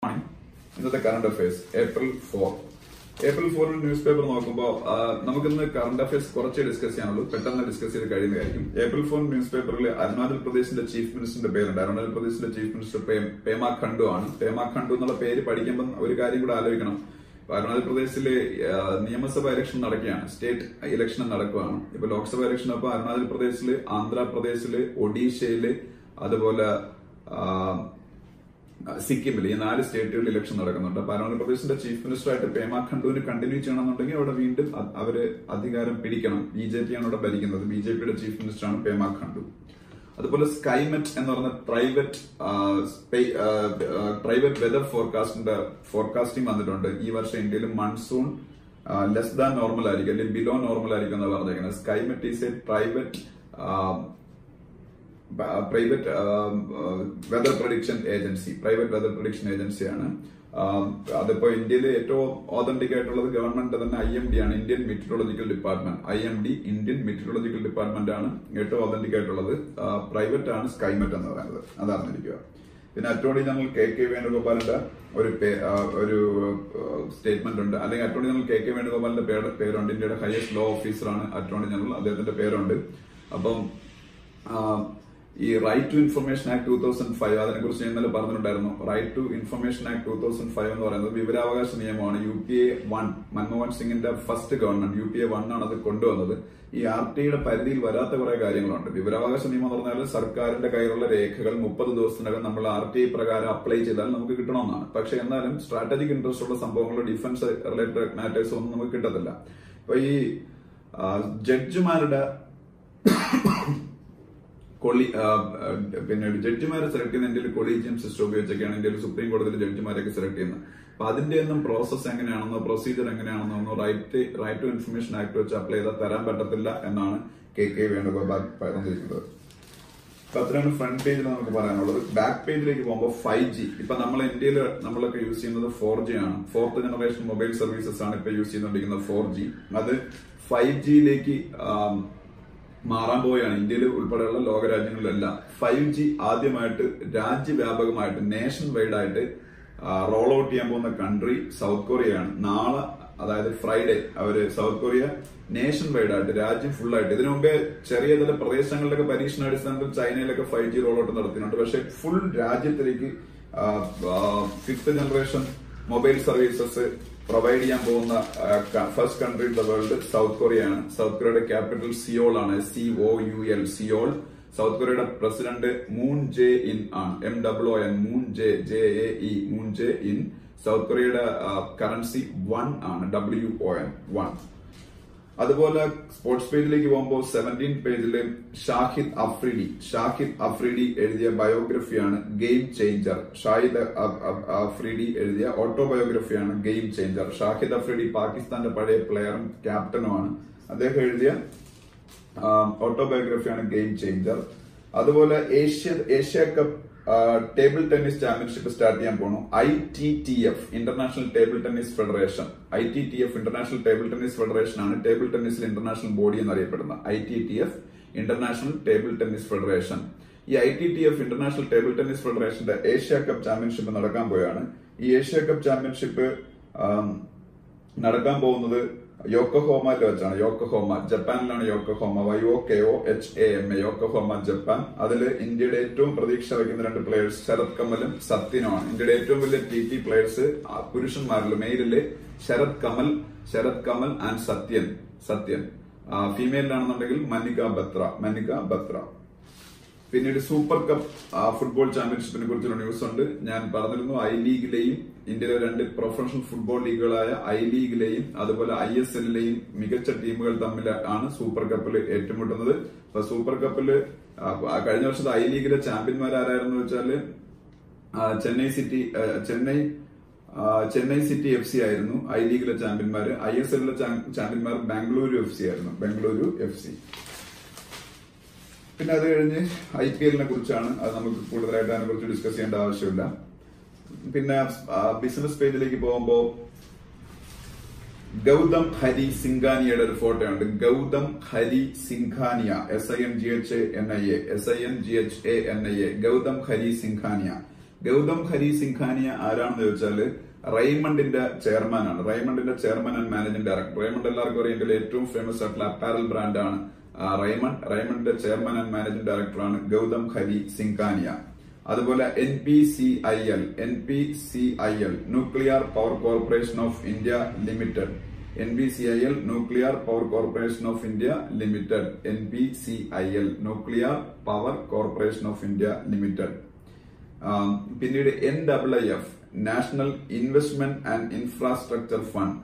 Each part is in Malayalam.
morning. ഇന്നത്തെ current affairs April 4. April 4 news paper നോക്കുമ്പോൾ നമുക്കിന്ന് കറണ്ട് അഫയേഴ്സ് കുറച്ചേ ഡിസ്കസ് ചെയ്യാനുള്ളൂ. പെട്ടെന്ന് ഡിസ്കസ് ചെയ്ത് കഴിയുന്നതായിരിക്കും. April 4 ന്യൂസ് പേപ്പറിൽ അരുണാചൽ പ്രദേശിന്റെ ചീഫ് മിനിസ്റ്ററിന്റെ പേരുണ്ട്. അരുണാചൽ പ്രദേശിന്റെ ചീഫ് മിനിസ്റ്റർ പേമാ ഖണ്ഡു ആണ്. പേമാ ഖണ്ഡു എന്നുള്ള പേര് പഠിക്കുമ്പോൾ ഒരു കാര്യം കൂടെ ആലോചിക്കണം. അരുണാചൽ പ്രദേശിലെ നിയമസഭാ ഇലക്ഷൻ നടക്കുകയാണ്. സ്റ്റേറ്റ് ഇലക്ഷൻ നടക്കുകയാണ്. ഇപ്പൊ ലോക്സഭാ ഇലക്ഷൻ അപ്പൊ അരുണാചൽ പ്രദേശില്, ആന്ധ്രാപ്രദേശില്, ഒഡീഷയില്, അതുപോലെ സിക്കിമില്, ഈ 4 സ്റ്റേറ്റുകളിൽ ഇലക്ഷൻ നടക്കുന്നുണ്ട്. അപ്പൊ അരുണാചൽ പ്രദേശിന്റെ ചീഫ് മിനിസ്റ്ററായിട്ട് പേമാ ഖണ്ഡുവിന് കണ്ടിന്യൂ ചെയ്യണമെന്നുണ്ടെങ്കിൽ അവിടെ വീണ്ടും അവര് അധികാരം പിടിക്കണം. BJP ആണ് അവിടെ ഭരിക്കുന്നത്. BJPയുടെ ചീഫ് മിനിസ്റ്ററാണ് പേമാ ഖണ്ഡു. അതുപോലെ സ്കൈമെറ്റ് എന്ന് പറഞ്ഞ പ്രൈവറ്റ് വെതർ ഫോർകാസ്റ്റിംഗ് വന്നിട്ടുണ്ട്. ഈ വർഷം ഇന്ത്യയിൽ മൺസൂൺ ലെസ് ദാൻ നോർമൽ ആയിരിക്കും, അല്ലെങ്കിൽ ബിലോ നോർമൽ ആയിരിക്കും എന്നാണ് പറഞ്ഞിരിക്കുന്നത്. Skymet is a private weather prediction ഏജൻസിയാണ്. അതിപ്പോ ഇന്ത്യയിൽ ഏറ്റവും ഓതന്റിക് ആയിട്ടുള്ളത് ഗവൺമെന്റ് തന്നെ IMD ആണ്, Indian meteorological department. Indian meteorological department ആണ് ഏറ്റവും ഓതന്റിക് ആയിട്ടുള്ളത്. പ്രൈവറ്റ് ആണ് സ്കൈമെറ്റ് എന്ന് പറയുന്നത്. അതറിഞ്ഞിരിക്കുക. പിന്നെ അറ്റോർണി ജനറൽ KK വേണുഗോപാലിന്റെ ഒരു സ്റ്റേറ്റ്മെന്റ് ഉണ്ട്, അല്ലെങ്കിൽ അറ്റോർണി ജനറൽ KK വേണുഗോപാലിന്റെ പേരുണ്ട്. ഇന്ത്യയുടെ ഹയസ്റ്റ് ലോ ഓഫീസറാണ് അറ്റോർണി ജനറൽ, അദ്ദേഹത്തിന്റെ പേരുണ്ട്. അപ്പം ഈ റൈറ്റ് ടു ഇൻഫർമേഷൻ ആക്ട് 2005 അതിനെ കുറിച്ച് ഞാൻ ഇന്നലെ പറഞ്ഞിട്ടുണ്ടായിരുന്നു. റൈറ്റ് ടു ഇൻഫർമേഷൻ ആക്ട് 2005 എന്ന് പറയുന്നത് വിവരാവകാശ നിയമമാണ്. UPA 1 മൻമോഹൻ സിംഗിന്റെ ഫസ്റ്റ് ഗവൺമെന്റ് UPA 1 ആണ് അത് കൊണ്ടുവന്നത്. ഈ RTIയുടെ പരിധിയിൽ വരാത്ത കുറെ കാര്യങ്ങളുണ്ട്. വിവരാവകാശ നിയമം എന്ന് പറഞ്ഞാൽ സർക്കാരിന്റെ കയ്യിലുള്ള രേഖകൾ 30 ദിവസത്തിനകം നമ്മൾ RTI പ്രകാരം അപ്ലൈ ചെയ്താൽ നമുക്ക് കിട്ടണമെന്നാണ്. പക്ഷെ എന്നാലും സ്ട്രാറ്റജിക് ഇൻട്രസ്റ്റ് ഉള്ള സംഭവങ്ങളോ ഡിഫൻസ് റിലേറ്റഡ് മാറ്റേഴ്സ് ഒന്നും നമുക്ക് കിട്ടത്തില്ല. അപ്പൊ ഈ ജഡ്ജിമാരുടെ ജഡ്ജിമാരെ സെലക്ട് ചെയ്യുന്ന ഇന്ത്യയിൽ കൊളീജിയം സിസ്റ്റം ഉപയോഗിച്ചൊക്കെയാണ് ഇന്ത്യയിൽ സുപ്രീം കോടതിയിൽ ജഡ്ജിമാരെയൊക്കെ സെലക്ട് ചെയ്യുന്നത്. അപ്പൊ അതിന്റെ ഒന്നും പ്രോസസ് എങ്ങനെയാണെന്നോ പ്രൊസീജിയർ എങ്ങനെയാണെന്നോ റൈറ്റ് ടു ഇൻഫർമേഷൻ ആക്ട് വെച്ച് അപ്ലൈ ചെയ്താൽ തരാൻ പറ്റത്തില്ല എന്നാണ് KK വേണുഗോപാൽ പറഞ്ഞിരിക്കുന്നത്. അപ്പൊ അത്രയാണ് ഫ്രണ്ട് പേജിൽ നമുക്ക് പറയാനുള്ളത്. ബാക്ക് പേജിലേക്ക് പോകുമ്പോൾ 5G. ഇപ്പൊ നമ്മളെ ഇന്ത്യയിൽ നമ്മളൊക്കെ യൂസ് ചെയ്യുന്നത് 4G ആണ്. 4th ജനറേഷൻ മൊബൈൽ സർവീസസ് ആണ് ഇപ്പൊ യൂസ് ചെയ്തുകൊണ്ടിരിക്കുന്നത് 4G. അത് 5Gയിലേക്ക് മാറാൻ പോവുകയാണ്. ഇന്ത്യയിൽ ഉൾപ്പെടെയുള്ള ലോകരാജ്യങ്ങളിലെല്ലാം 5G ആദ്യമായിട്ട് രാജ്യവ്യാപകമായിട്ട് നേഷൻ വൈഡ് ആയിട്ട് റോൾ ഔട്ട് ചെയ്യാൻ പോകുന്ന കൺട്രി സൗത്ത് കൊറിയയാണ്. നാളെ, അതായത് ഫ്രൈഡേ, അവര് സൗത്ത് കൊറിയ നേഷൻ വൈഡ് ആയിട്ട്, രാജ്യം ഫുൾ ആയിട്ട്, ഇതിനു മുമ്പേ ചെറിയ ചില പ്രദേശങ്ങളിലൊക്കെ പരീക്ഷണാടിസ്ഥാനത്തിൽ ചൈനയിലൊക്കെ 5G റോൾ ഔട്ട് നടത്തുന്നുണ്ട്. പക്ഷെ ഫുൾ രാജ്യത്തിലേക്ക് 5th generation mobile services provide ചെയ്യാൻ പോകുന്ന first country in the world South കൊറിയയാണ്. സൗത്ത് കൊറിയയുടെ ക്യാപിറ്റൽ സിയോൾ ആണ്, COUL, സിയോൾ. സൗത്ത് കൊറിയയുടെ പ്രസിഡന്റ് മൂൺ ജെ ഇൻ ആണ്, MOON, Moon JAE, Moon Jae In. സൗത്ത് കൊറിയയുടെ കറൻസി 1 ആണ്, WON. അതുപോലെ സ്പോർട്സ് പേജിലേക്ക് പോകുമ്പോൾ 17 പേജില് ഷാഹിദ് അഫ്രീഡി എഴുതിയ ബയോഗ്രഫിയാണ് ഗെയിം ചേഞ്ചർ. ഷാഹിദ് അഫ്രീഡി എഴുതിയ ഓട്ടോബയോഗ്രഫിയാണ് ഗെയിം ചേഞ്ചർ. ഷാഹിദ് അഫ്രീഡി പാകിസ്ഥാന്റെ പഴയ പ്ലെയറും ക്യാപ്റ്റനുമാണ്. അദ്ദേഹം എഴുതിയ ഓട്ടോബയോഗ്രഫിയാണ് ഗെയിം ചേഞ്ചർ. അതുപോലെ Asia cup table tennis championship start ചെയ്യാൻ പോണു. ITTF international table tennis federation. ITTF international table tennis federation ആണ് ടേബിൾ ടെന്നീസിൽ ഇന്റർനാഷണൽ ബോഡി എന്നറിയപ്പെടുന്നത്. ITTF international table tennis federation. ഈ ITTF ഇന്റർനാഷണൽ ടേബിൾ ടെന്നീസ് ഫെഡറേഷന്റെ ഏഷ്യ കപ്പ് ചാമ്പ്യൻഷിപ്പ് നടക്കാൻ പോവുകയാണ്. ഈ ഏഷ്യ കപ്പ് ചാമ്പ്യൻഷിപ്പ് നടക്കാൻ പോകുന്നത് യോക്കോഹോമയിൽ വെച്ചാണ്. ജപ്പാനിലാണ്. യോക്കോഹോമ YOKOHAMA, യോക്കോഹോമ, ജപ്പാൻ. അതിൽ ഇന്ത്യയുടെ ഏറ്റവും പ്രതീക്ഷ വയ്ക്കുന്ന 2 പ്ലേയേഴ്സ് ശരത് കമലും സത്യനുമാണ്. ഇന്ത്യയുടെ ഏറ്റവും വലിയ TT പ്ലേയേഴ്സ് പുരുഷന്മാരിൽ മെയിലില് ശരത് കമൽ ആൻഡ് സത്യൻ. ഫീമെയിലാണെന്നുണ്ടെങ്കിൽ മനിക ബത്ര. പിന്നീട് സൂപ്പർ കപ്പ് ഫുട്ബോൾ ചാമ്പ്യൻഷിപ്പിനെ കുറിച്ചുള്ള ന്യൂസ് ഉണ്ട്. ഞാൻ പറഞ്ഞിരുന്നു, I-ലീഗിലെയും ഇന്ത്യയിലെ 2 പ്രൊഫഷണൽ ഫുട്ബോൾ ലീഗുകളായ I-ലീഗിലെയും അതുപോലെ ISLലെയും മികച്ച ടീമുകൾ തമ്മിൽ ആണ് സൂപ്പർ കപ്പിൽ ഏറ്റുമുട്ടുന്നത്. അപ്പൊ സൂപ്പർ കപ്പിൽ കഴിഞ്ഞ വർഷത്തെ I-ലീഗിലെ ചാമ്പ്യന്മാരാരായിരുന്നു വെച്ചാല് ചെന്നൈ സിറ്റി FC ആയിരുന്നു I-ലീഗിലെ ചാമ്പ്യന്മാര്. ISLലെ ചാമ്പ്യന്മാർ ബാംഗ്ലൂരു FC ആയിരുന്നു. പിന്നെ അത് കഴിഞ്ഞ് IPLനെ കുറിച്ചാണ്. അത് നമുക്ക് കൂടുതലായിട്ട് അതിനെ കുറിച്ച് ഡിസ്കസ് ചെയ്യേണ്ട ആവശ്യമില്ല. പിന്നെ ബിസിനസ് പേജിലേക്ക് പോകുമ്പോൾ ഗൗതം ഹരി സിംഘാനിയുടെ ഒരു ഫോട്ടോ ഉണ്ട്. ഗൗതം ഹരി സിംഘാനിയ, SINGHANIA, ഗൗതം ഹരി സിംഘാനിയ. ഗൗതം ഹരി സിംഘാനിയ ആരാണെന്ന് ചോദിച്ചാൽ റെയ്മണ്ടിന്റെ ചെയർമാനാണ്. റെയ്മണ്ടിന്റെ chairman and managing director. Raymond എല്ലാവർക്കും അറിയാം, ഇന്ത്യയിലെ ഏറ്റവും ഫേമസ് ആയിട്ടുള്ള അപ്പാരൽ ബ്രാൻഡാണ് റെയ്മണ്ട്. റെയ്മണ്ടിന്റെ ചെയർമാൻ ആൻഡ് മാനേജിംഗ് ഡയറക്ടറാണ് ഗൗതം ഹരി സിംഘാനിയ. അതുപോലെ NPCIL nuclear power corporation of India limited. NPCIL nuclear power corporation of India limited. NPCIL nuclear power corporation of India limited. പിന്നീട് NIIF national investment and infrastructure fund.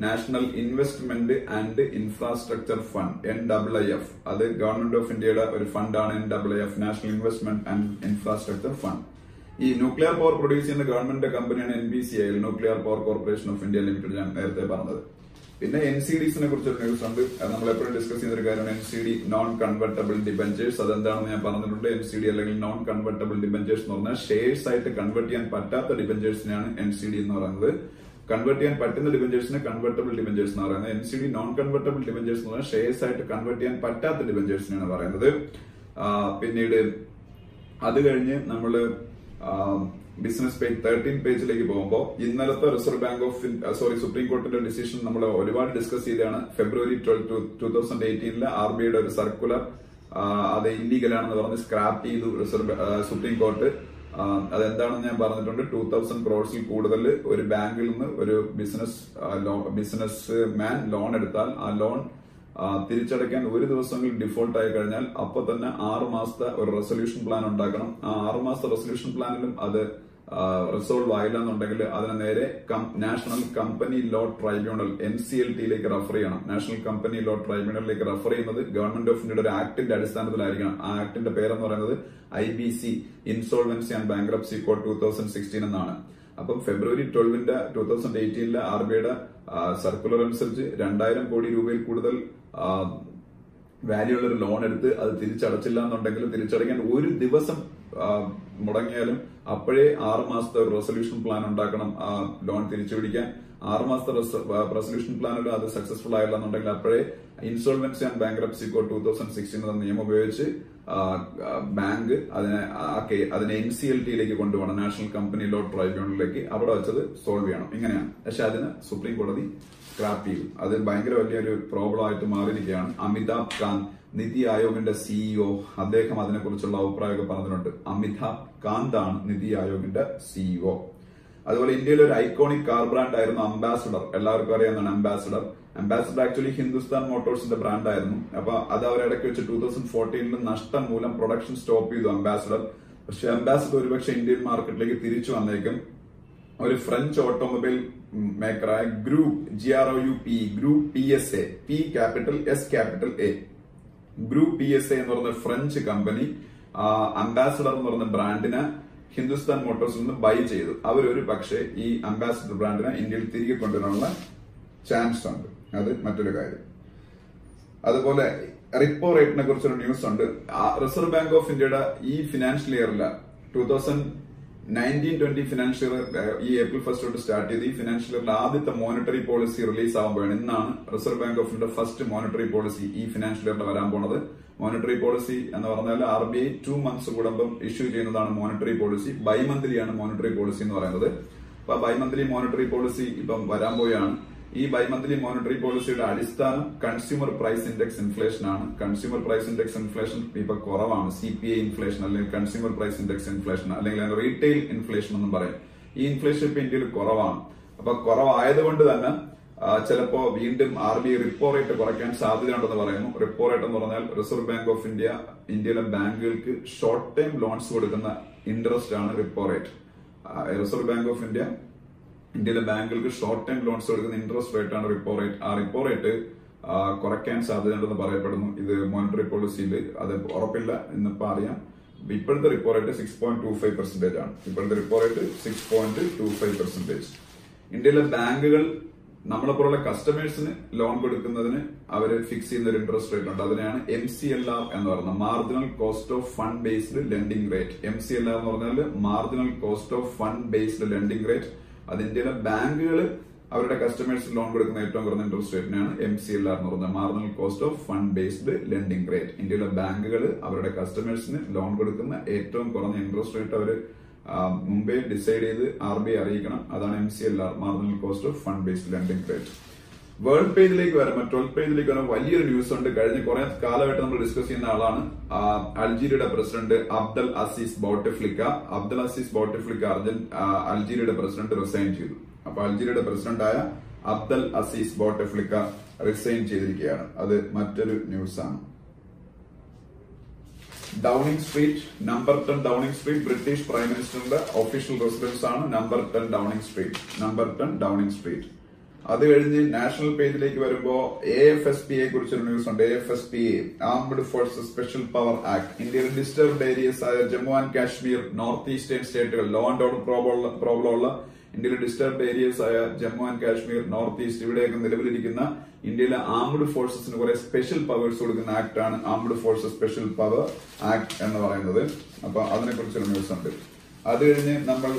National investment and infrastructure fund NIIF. അത് ഗവൺമെന്റ് ഓഫ് ഇന്ത്യയുടെ ഒരു ഫണ്ടാണ് NIIF, national investment and infrastructure fund. ഈ ന്യൂക്ലിയർ പവർ പ്രൊഡ്യൂസ് ചെയ്യുന്ന ഗവൺമെന്റ് കമ്പനിയാണ് NPCIL nuclear power corporation of India limited, ഞാൻ നേരത്തെ പറഞ്ഞത്. പിന്നെ NCDസിനെ കുറിച്ചൊരു ന്യൂസ് ഉണ്ട്, നമ്മൾ എപ്പോഴും ഡിസ്കസ് ചെയ്യുന്ന ഒരു കാര്യമാണ് NCD, നോൺ കൺവെർട്ടബിൾ ഡിബഞ്ചേഴ്സ്. അതെന്താണെന്ന് ഞാൻ പറഞ്ഞിട്ടുണ്ട്. NCD അല്ലെങ്കിൽ നോൺ കൺവെർട്ടബിൾ ഡിബഞ്ചേഴ്സ് എന്ന് പറഞ്ഞാൽ ഷെയർസ് ആയിട്ട് കൺവെർട്ട് ചെയ്യാൻ പറ്റാത്ത ഡിബഞ്ചേഴ്സിനെയാണ് NCD എന്ന് പറയുന്നത്. കൺവെർട്ട് ചെയ്യാൻ പറ്റുന്ന ഡിബഞ്ചേഴ്സിനെ കൺവെർട്ടബിൾ ഡിബഞ്ചേഴ്സ് എന്ന് പറയുന്നത്. NCD നോൺ കൺവെർട്ടബിൾ ഡിബഞ്ചേഴ്സ് എന്ന് പറഞ്ഞാൽ ഷെയർസ് ആയിട്ട് കൺവെർട്ട് ചെയ്യാൻ പറ്റാത്ത ഡിബഞ്ചേഴ്സിനെയാണ് പറയുന്നത്. പിന്നീട് അത് കഴിഞ്ഞ് നമ്മള് ബിസിനസ് പേജ് 13 പേജിലേക്ക് പോകുമ്പോൾ ഇന്നലത്തെ റിസർവ് ബാങ്ക് ഓഫ് സുപ്രീം കോർട്ടിന്റെ ഡിസിഷൻ നമ്മൾ ഒരുപാട് ഡിസ്കസ് ചെയ്തതാണ്. February 12, 2018 RBIയുടെ ഒരു സർക്കുലർ അത് ഇല്ലീഗലാണെന്ന് പറഞ്ഞ് സ്ക്രാപ്പ് ചെയ്തു സുപ്രീം കോർട്ട്. അതെന്താണെന്ന് ഞാൻ പറഞ്ഞിട്ടുണ്ട്. 2000 crores കൂടുതൽ ഒരു ബാങ്കിൽ നിന്ന് ഒരു ബിസിനസ് മാൻ ലോൺ എടുത്താൽ ആ ലോൺ തിരിച്ചടയ്ക്കാൻ ഒരു ദിവസങ്ങളിൽ ഡിഫോൾട്ട് ആയി കഴിഞ്ഞാൽ അപ്പൊ തന്നെ 6 മാസത്തെ ഒരു റെസൊല്യൂഷൻ പ്ലാൻ ഉണ്ടാക്കണം. ആ 6 മാസത്തെ റെസൊല്യൂഷൻ പ്ലാനിലും അത് റിസോൾവ് ആയില്ല എന്നുണ്ടെങ്കിൽ അതിനെ നേരെ national company law tribunal NCLT refer ചെയ്യണം. നാഷണൽ കമ്പനി ലോ ട്രൈബ്യൂണലിലേക്ക് റെഫർ ചെയ്യുന്നത് ഗവൺമെന്റ് ഓഫ് ഇന്ത്യയുടെ ഒരു ആക്ടിന്റെ അടിസ്ഥാനത്തിലായിരിക്കണം. ആ ആക്ടിന്റെ പേരെന്ന് പറയുന്നത് IBC, insolvency and bankruptcy code 2016 എന്നാണ്. അപ്പം February 12, 2018 RBIയുടെ സർക്കുലർ അനുസരിച്ച് 2000 കോടി രൂപയിൽ കൂടുതൽ വാല്യൂ ഉള്ള ഒരു ലോൺ എടുത്ത് അത് തിരിച്ചടച്ചില്ല എന്നുണ്ടെങ്കിൽ തിരിച്ചടയ്ക്കാൻ ഒരു ദിവസം മുടങ്ങിയാലും അപ്പോഴേ 6 മാസത്തെ ഒരു റെസൊല്യൂഷൻ പ്ലാൻ ഉണ്ടാക്കണം ആ ലോൺ തിരിച്ചു പിടിക്കാൻ. 6 മാസത്തെ റെസൊല്യൂഷൻ പ്ലാനിൽ അത് സക്സസ്ഫുൾ ആയില്ല എന്നുണ്ടെങ്കിൽ അപ്പോഴേ ഇൻസോൾവൻസി ആൻഡ് ബാങ്ക്രപ്സി കോഡ് 2016 എന്ന നിയമം ഉപയോഗിച്ച് ബാങ്ക് അതിനെ NCLT കൊണ്ടുപോകണം, നാഷണൽ കമ്പനി ലോ ട്രൈബ്യൂണലിലേക്ക്. അവിടെ വെച്ചത് സോൾവ് ചെയ്യണം. ഇങ്ങനെയാണ്. പക്ഷെ അതിന് സുപ്രീം കോടതി സ്ക്രാപ്പ് ചെയ്തു. അത് ഭയങ്കര വലിയൊരു പ്രോബ്ലം ആയിട്ട് മാറിയിരിക്കുകയാണ്. അമിതാഭ് കാന്ത്, നിതി ആയോഗിന്റെ CEO, അദ്ദേഹം അതിനെക്കുറിച്ചുള്ള അഭിപ്രായമൊക്കെ പറഞ്ഞിട്ടുണ്ട്. അമിതാഭ് കാന്ത് ആണ് നിതി ആയോഗിന്റെ CEO. അതുപോലെ ഇന്ത്യയിലെ ഒരു ഐക്കോണിക് കാർ ബ്രാൻഡ് ആയിരുന്നു അംബാസഡർ. എല്ലാവർക്കും അറിയാവുന്നതാണ് അംബാസഡർ. ആക്ച്വലി ഹിന്ദുസ്ഥാൻ മോട്ടോഴ്സിന്റെ ബ്രാൻഡ് ആയിരുന്നു. അപ്പൊ അത് അവരിടയ്ക്ക് വെച്ച് 2014 നഷ്ടം മൂലം പ്രൊഡക്ഷൻ സ്റ്റോപ്പ് ചെയ്തു അംബാസഡർ. പക്ഷെ അംബാസഡർ ഒരുപക്ഷെ ഇന്ത്യൻ മാർക്കറ്റിലേക്ക് തിരിച്ചു വന്നേക്കും. ഒരു ഫ്രഞ്ച് ഓട്ടോമൊബൈൽ മേക്കറായ group PSA, P capital S capital A, group PSA എന്ന് പറയുന്ന ഫ്രഞ്ച് കമ്പനി അംബാസഡർ എന്ന് പറയുന്ന ബ്രാൻഡിനെ ഹിന്ദുസ്ഥാൻ മോട്ടോഴ്സിൽ നിന്ന് ബൈ ചെയ്തു. അവരൊരു പക്ഷേ ഈ അംബാസഡർ ബ്രാൻഡിനെ ഇന്ത്യയിൽ തിരികെ കൊണ്ടുവരാനുള്ള ചാൻസ് ഉണ്ട്. അത് മറ്റൊരു കാര്യം. അതുപോലെ റിപ്പോ റേറ്റിനെ കുറിച്ചൊരു ന്യൂസ് ഉണ്ട്. റിസർവ് ബാങ്ക് ഓഫ് ഇന്ത്യയുടെ ഈ ഫിനാൻഷ്യൽ ഇയറില് 2019-20 ഫിനാൻഷ്യൽ ഇയർ ഈ April 1 തൊട്ട് സ്റ്റാർട്ട് ചെയ്ത് ഈ ഫിനാൻഷ്യൽ ഇയറിൽ ആദ്യത്തെ മോണിറ്ററി പോളിസി റിലീസ് ആകുമ്പോഴാണ്. ഇന്നാണ് റിസർവ് ബാങ്ക് ഓഫ് ഇന്ത്യയുടെ ഫസ്റ്റ് മോണിറ്ററി പോളിസി ഈ ഫിനാൻഷ്യൽ ഇയറിൽ വരാൻ പോണത്. മോണിറ്ററി പോളിസി എന്ന് പറഞ്ഞാൽ RBI 2 months കൂടുമ്പം ഇഷ്യൂ ചെയ്യുന്നതാണ് മോണിറ്ററി പോളിസി. ബൈമന്ത്ലിയാണ് മോണിറ്ററി പോളിസി എന്ന് പറയുന്നത്. അപ്പൊ ബൈമന്ത്ലി മോണിറ്ററി പോളിസി ഇപ്പം വരാൻ പോയാണ്. ഈ ബൈമന്ത്ലി മോണിറ്ററി പോളിസിയുടെ അടിസ്ഥാനം കൺസ്യൂമർ പ്രൈസ് ഇൻഡെക്സ് ഇൻഫ്ലേഷൻ ആണ്. കൺസ്യൂമർ പ്രൈസ് ഇൻഡെക്സ് ഇൻഫ്ലേഷൻ ഇപ്പൊ കുറവാണ്. CPI ഇൻഫ്ലേഷൻ അല്ലെങ്കിൽ കൺസ്യൂമർ പ്രൈസ് ഇൻഡെക്സ് ഇൻഫ്ലേഷൻ അല്ലെങ്കിൽ റീറ്റെയിൽ ഇൻഫ്ലേഷൻ എന്നും പറയും. ഈ ഇൻഫ്ലേഷൻ ഇപ്പൊ ഇന്ത്യയിൽ കുറവാണ്. അപ്പൊ കുറവായതുകൊണ്ട് തന്നെ ചിലപ്പോ വീണ്ടും RBI റിപ്പോ റേറ്റ് കുറയ്ക്കാൻ സാധ്യതയുണ്ടെന്ന് പറയുന്നു. റിപ്പോ റേറ്റ് എന്ന് പറഞ്ഞാൽ റിസർവ് ബാങ്ക് ഓഫ് ഇന്ത്യയിലെ ബാങ്കുകൾക്ക് ഷോർട്ട് ടൈം ലോൺസ് കൊടുക്കുന്ന ഇൻട്രസ്റ്റ് ആണ് repo rate. Reserve Bank of ഇന്ത്യയിലെ ബാങ്കുകൾക്ക് ഷോർട്ട് ടൈം ലോൺസ് കൊടുക്കുന്ന ഇൻട്രസ്റ്റ് റേറ്റ് ആണ് റിപ്പോ റേറ്റ്. ആ റിപ്പോ റേറ്റ് കുറയ്ക്കാൻ സാധ്യതയുണ്ടെന്ന് പറയപ്പെടുന്നു. ഇത് മോണിറ്ററി പോളിസിയിൽ അത് ഉറപ്പില്ല എന്നിപ്പോ അറിയാം. ഇപ്പോഴത്തെ റിപ്പോ റേറ്റ് 6.25% ആണ്. ഇപ്പോഴത്തെ റിപ്പോ റേറ്റ് 6.25%. ഇന്ത്യയിലെ ബാങ്കുകൾ നമ്മളെപ്പോലുള്ള കസ്റ്റമേഴ്സിന് ലോൺ കൊടുക്കുന്നതിന് അവർ ഫിക്സ് ചെയ്യുന്ന ഒരു ഇൻട്രസ്റ്റ് റേറ്റ് ഉണ്ട്. അതിനെയാണ് MCLR എന്ന് പറയുന്നത്, marginal cost of fund based lending rate. MCLR എന്ന് പറഞ്ഞാൽ marginal cost of fund based lending rate. അത് ഇന്ത്യയിലെ ബാങ്കുകൾ അവരുടെ കസ്റ്റമേഴ്സിന് ലോൺ കൊടുക്കുന്ന ഏറ്റവും കുറഞ്ഞ ഇൻട്രസ്റ്റ് റേറ്റിനാണ് MCLR എന്ന് പറഞ്ഞാൽ marginal cost of fund based lending rate. ഇന്ത്യയിലെ ബാങ്കുകൾ അവരുടെ കസ്റ്റമേഴ്സിന് ലോൺ കൊടുക്കുന്ന ഏറ്റവും കുറഞ്ഞ ഇൻട്രസ്റ്റ് റേറ്റ് അവർ മുമ്പേ ഡിസൈഡ് ചെയ്ത് RBI അറിയിക്കണം. അതാണ് MCLR, marginal cost of fund based lending rate. World പേജിലേക്ക് വരുമ്പോൾ 12th പേജിലേക്ക് വരുമ്പോൾ വലിയൊരു ന്യൂസ് ഉണ്ട്. കഴിഞ്ഞ കുറെ കാലമായിട്ട് നമ്മൾ ഡിസ്കസ് ചെയ്യുന്ന ആളാണ് അൾജീരിയയുടെ president Abdel Aziz Bouteflika. Abdel Aziz Bouteflika അൾജീരിയയുടെ പ്രസിഡന്റ് റിസൈൻ ചെയ്തു. അപ്പൊ അൾജീരിയയുടെ പ്രസിഡന്റായ അബ്ദൽ അസീസ് ബൗട്ടഫ്ലിക്ക റിസൈൻ ചെയ്തിരിക്കുകയാണ്. അത് മറ്റൊരു ന്യൂസാണ്. Downing Street, number 10 Downing Street British prime മിനിസ്റ്ററിന്റെ ഒഫീഷ്യൽ റെസിഡൻസ് ആണ്. Number 10 Downing Street. അത് കഴിഞ്ഞ് നാഷണൽ പേജിലേക്ക് വരുമ്പോ AFSPA കുറിച്ചൊരു ന്യൂസ് ഉണ്ട്. AFSPA, armed forces special power act. ഇന്ത്യയിലെ ഡിസ്റ്റർബ്ഡ് ഏരിയസ് ആയ Jammu and Kashmir, north eastern സ്റ്റേറ്റുകൾ, ലോ ആൻഡ് ഓർഡർ പ്രോബ്ലം ഉള്ള ഇന്ത്യയിലെ ഡിസ്റ്റർബ്ഡ് ഏരിയസ് ആയ Jammu and Kashmir, north east, ഇവിടെയൊക്കെ നിലവിലിരിക്കുന്ന ഇന്ത്യയിലെ ആംഡ് ഫോഴ്സസിന് കുറെ സ്പെഷ്യൽ പവേഴ്സ് കൊടുക്കുന്ന ആക്ട് ആണ് armed forces special power act എന്ന് പറയുന്നത്. അപ്പൊ അതിനെ കുറിച്ചൊരു ന്യൂസ് ഉണ്ട്. അത് കഴിഞ്ഞ് നമ്മൾ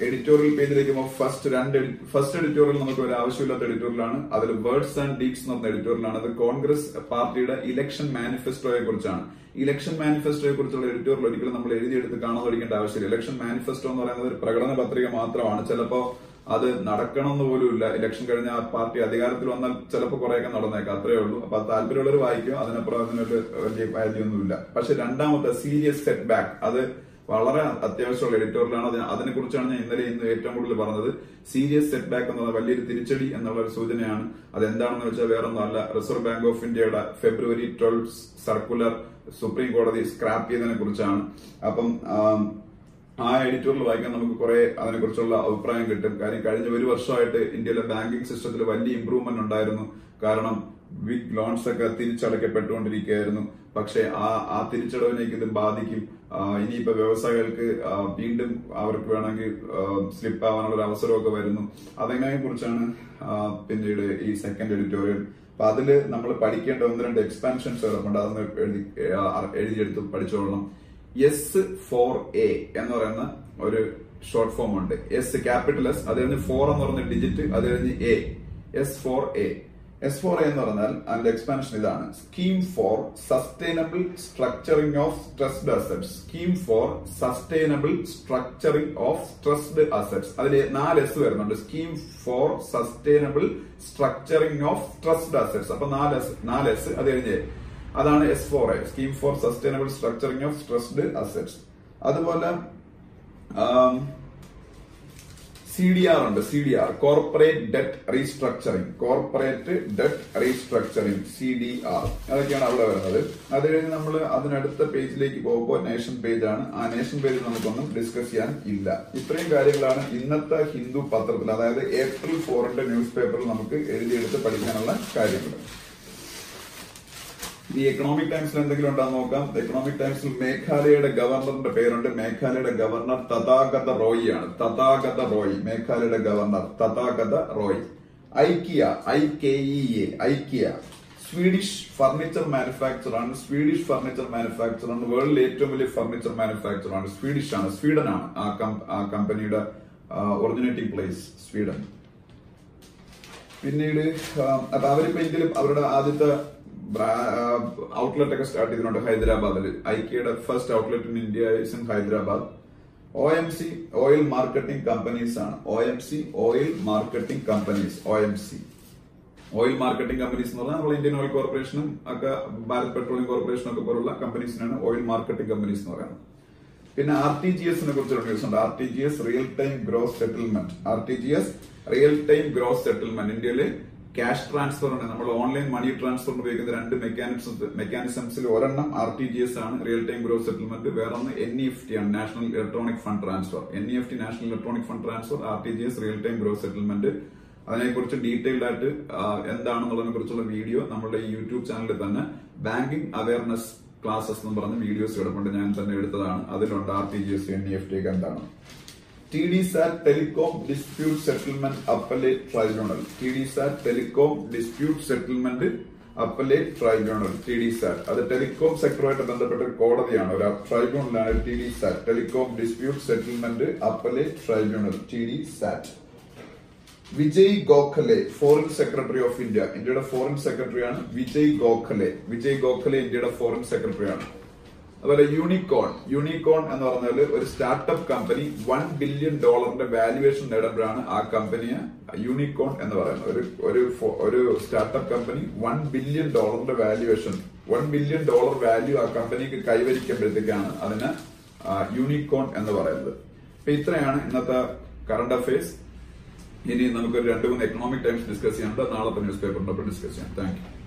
എഡിറ്റോറിയൽ പേജിലേക്ക് ഫസ്റ്റ് എഡിറ്റോറിയൽ നമുക്ക് ഒരു ആവശ്യമില്ലാത്ത എഡിറ്റോറിയലാണ്. അതിൽ വേർഡ്സ് ആൻഡ് ഡീഡ്സ് എന്ന് പറഞ്ഞ എഡിറ്റോറിയലാണ്. അത് കോൺഗ്രസ് പാർട്ടിയുടെ ഇലക്ഷൻ മാനിഫെസ്റ്റോയെ കുറിച്ചാണ്. ഇലക്ഷൻ മാനിഫെസ്റ്റോയെ കുറിച്ചുള്ള എഡിറ്റോറിയൽ ഒരിക്കലും നമ്മൾ എഴുതിയെടുത്ത് കാണാൻ പഠിക്കേണ്ട ആവശ്യമില്ല. ഇലക്ഷൻ മാനിഫെസ്റ്റോ എന്ന് പറയുന്നത് ഒരു പ്രകടന പത്രിക മാത്രമാണ്. ചിലപ്പോ അത് നടക്കണമെന്ന് പോലും ഇല്ല. ഇലക്ഷൻ കഴിഞ്ഞ ആ പാർട്ടി അധികാരത്തിൽ വന്നാൽ ചിലപ്പോൾ കുറെയൊക്കെ നടന്നേക്കാം, അത്രേ ഉള്ളൂ. അപ്പൊ താല്പര്യമുള്ളവർ വായിക്കും. അതിനപ്പുറം അതിനൊരു വലിയ വാല്യൊന്നുമില്ല. പക്ഷെ രണ്ടാമത്തെ സീരിയസ് സെറ്റ് ബാക്ക്, അത് വളരെ അത്യാവശ്യമുള്ള എഡിറ്റോറിയലാണ്. അതിനെക്കുറിച്ചാണ് ഞാൻ ഇന്ന് ഏറ്റവും കൂടുതൽ പറഞ്ഞത്. സീരിയസ് സെറ്റ് ബാക്ക് എന്നത് വലിയൊരു തിരിച്ചടി എന്നുള്ള ഒരു സൂചനയാണ്. അതെന്താണെന്ന് വെച്ചാൽ വേറൊന്നുമല്ല, റിസർവ് ബാങ്ക് ഓഫ് ഇന്ത്യയുടെ February 12 സർക്കുലർ സുപ്രീം കോടതി സ്ക്രാപ്പ് ചെയ്തതിനെ കുറിച്ചാണ്. അപ്പം ആ എഡിറ്റോറിയൽ വായിക്കാൻ നമുക്ക് കുറെ അതിനെക്കുറിച്ചുള്ള അഭിപ്രായം കിട്ടും. കാര്യം കഴിഞ്ഞ ഒരു വർഷമായിട്ട് ഇന്ത്യയിലെ ബാങ്കിംഗ് സിസ്റ്റത്തിൽ വലിയ ഇംപ്രൂവ്മെന്റ് ഉണ്ടായിരുന്നു. കാരണം ബിഗ് ലോൺസ് ഒക്കെ തിരിച്ചടയ്ക്കപ്പെട്ടുകൊണ്ടിരിക്കുകയായിരുന്നു. പക്ഷെ ആ തിരിച്ചടവിനേക്ക് ഇത് ബാധിക്കും. ഇനിയിപ്പോ വ്യവസായികൾക്ക് വീണ്ടും അവർക്ക് വേണമെങ്കിൽ സ്ലിപ്പ് ആവാനുള്ള ഒരു അവസരമൊക്കെ വരുന്നു. അതിനെ കുറിച്ചാണ് പിന്നീട് ഈ സെക്കൻഡ് എഡിറ്റോറിയൽ. അപ്പൊ അതില് നമ്മൾ പഠിക്കേണ്ട 1-2 എക്സ്പാൻഷൻസ് കിടപ്പുണ്ട്. അതൊന്ന് എഴുതിയെടുത്ത് പഠിച്ചോളണം. S4A എന്ന് പറയുന്ന ഒരു ഷോർട്ട് ഫോം ഉണ്ട്. S ക്യാപിറ്റൽ S, അത് കഴിഞ്ഞ് 4 എന്ന് പറഞ്ഞ ഡിജിറ്റ്, അത് കഴിഞ്ഞ് A. S4A എന്ന് പറഞ്ഞാൽ അതിന്റെ എക്സ്പാൻഷൻ ഇതാണ്: scheme for sustainable structuring of stressed assets. Scheme for sustainable structuring of stressed assets. അതിൽ 4 S വരുന്നുണ്ട്. Scheme for sustainable structuring of stressed assets. അപ്പൊ 4 S, അത് കഴിഞ്ഞ് അതാണ് S4A, scheme for sustainable structuring of stressed assets. അതുപോലെ CDR ഉണ്ട്. CDR, corporate debt restructuring. CDR, അതൊക്കെയാണ് അവിടെ വരുന്നത്. അത് കഴിഞ്ഞ് നമ്മൾ അതിനടുത്ത പേജിലേക്ക് പോകുമ്പോൾ നേഷൻ പേജ് ആണ്. ആ നേഷൻ പേജ് നമുക്കൊന്നും ഡിസ്കസ് ചെയ്യാൻ ഇല്ല. ഇത്രയും കാര്യങ്ങളാണ് ഇന്നത്തെ ഹിന്ദു പത്രത്തിൽ, അതായത് April 4 ന്യൂസ് പേപ്പറിൽ നമുക്ക് എഴുതിയെടുത്ത് പഠിക്കാനുള്ള കാര്യങ്ങൾ. ഈ എക്കണോമിക് ടൈംസിൽ എന്തെങ്കിലും ഉണ്ടാകുന്ന നോക്കാം. എക്കണോമിക് ടൈംസിൽ മേഘാലയയുടെ ഗവർണറിന്റെ പേരുണ്ട്. മേഘാലയയുടെ ഗവർണർ തഥാഗത റോയി ആണ്. മേഘാലയയുടെ governor Tathagata Roy. IKEA, Swedish furniture manufacture ആണ്. വേൾഡിലെ ഏറ്റവും വലിയ ഫർണിച്ചർ മാനുഫാക്ചർ ആണ്. സ്വീഡനാണ് ആ കമ്പനിയുടെ ഒറിജിനേറ്റിംഗ് പ്ലേസ്, സ്വീഡൻ. പിന്നീട് അപ്പൊ അവരിപ്പോ ഇന്ത്യയിൽ അവരുടെ ആദ്യത്തെ ഔട്ട്ലെറ്റ് ഒക്കെ സ്റ്റാർട്ട് ചെയ്തിട്ടുണ്ട് ഹൈദരാബാദിൽ. IKEAയുടെ first outlet in India is in Hyderabad. OMC, oil marketing companies ആണ്. ഓയിൽ മാർക്കറ്റിംഗ് കമ്പനീസ് എന്ന് പറഞ്ഞാൽ നമ്മൾ ഇന്ത്യൻ ഓയിൽ കോർപ്പറേഷനും ഒക്കെ ഭാരത് പെട്രോളിയം കോർപ്പറേഷനും ഒക്കെ പോലുള്ള കമ്പനീസിനാണ് ഓയിൽ മാർക്കറ്റിംഗ് കമ്പനീസ് എന്ന് പറയുന്നത്. പിന്നെ RTGS കുറിച്ചൊരു ന്യൂസ് ഉണ്ട്. RTGS, real time gross settlement. ഇന്ത്യയില് ക്യാഷ് ട്രാൻസ്ഫർ ഉണ്ട്. നമ്മൾ ഓൺലൈൻ മണി ട്രാൻസ്ഫറിന് ഉപയോഗിക്കുന്ന 2 മെക്കാനിസംസിൽ ഒരെണ്ണം RTGS ആണ്, റിയൽ ടൈം ഗ്രോസ് സെറ്റിൽമെന്റ്. വേറൊന്ന് NEFT ആണ്, national electronic fund transfer. RTGS, real time gross settlement. അതിനെക്കുറിച്ച് ഡീറ്റെയിൽഡ് ആയിട്ട് എന്താണെന്നുള്ളതിനെ കുറിച്ചുള്ള വീഡിയോ നമ്മുടെ യൂട്യൂബ് ചാനലിൽ തന്നെ ബാങ്കിംഗ് അവയർനെസ് ക്ലാസസ് എന്ന് പറഞ്ഞ വീഡിയോസ് കിടപ്പുണ്ട്. ഞാൻ തന്നെ എടുത്തതാണ്. അതിലുണ്ട് RTGS, NEFT ഒക്കെ എന്താണ്. TDSAT, telecom dispute settlement appellate tribunal. TDSAT, അത് ടെലികോം സെക്ടറുമായിട്ട് ബന്ധപ്പെട്ട ഒരു കോടതിയാണ്, ഒരു ട്രൈബ്യൂണലാണ്. TDSAT, telecom dispute settlement appellate tribunal, TDSAT. Vijay Gokhale, foreign secretary of India. ഇന്ത്യയുടെ ഫോറിൻ സെക്രട്ടറിയാണ് വിജയ് ഗോഖലെ. ഇന്ത്യയുടെ ഫോറിൻ സെക്രട്ടറിയാണ്. അതുപോലെ യൂണിക്കോൺ എന്ന് പറഞ്ഞാൽ ഒരു സ്റ്റാർട്ടപ്പ് കമ്പനി $1 ബില്യൺ വാല്യുവേഷൻ നേടുമ്പോഴാണ് ആ കമ്പനിയെ യൂണിക്കോൺ എന്ന് പറയുന്നത്. ഒരു startup company $1 billion valuation, $1 billion value ആ കമ്പനിക്ക് കൈവരിക്കുമ്പോഴത്തേക്കാണ് അതിന് യൂണിക്കോൺ എന്ന് പറയുന്നത്. അപ്പൊ ഇത്രയാണ് ഇന്നത്തെ കറണ്ട് അഫയേഴ്സ്. ഇനി നമുക്ക് 2-3 എക്കണോമിക് ടൈംസ് ഡിസ്കസ് ചെയ്യാനുണ്ട്. നാളത്തെ ന്യൂസ് പേപ്പറിന്റെ ഡിസ്കസ് ചെയ്യാം. Thank you.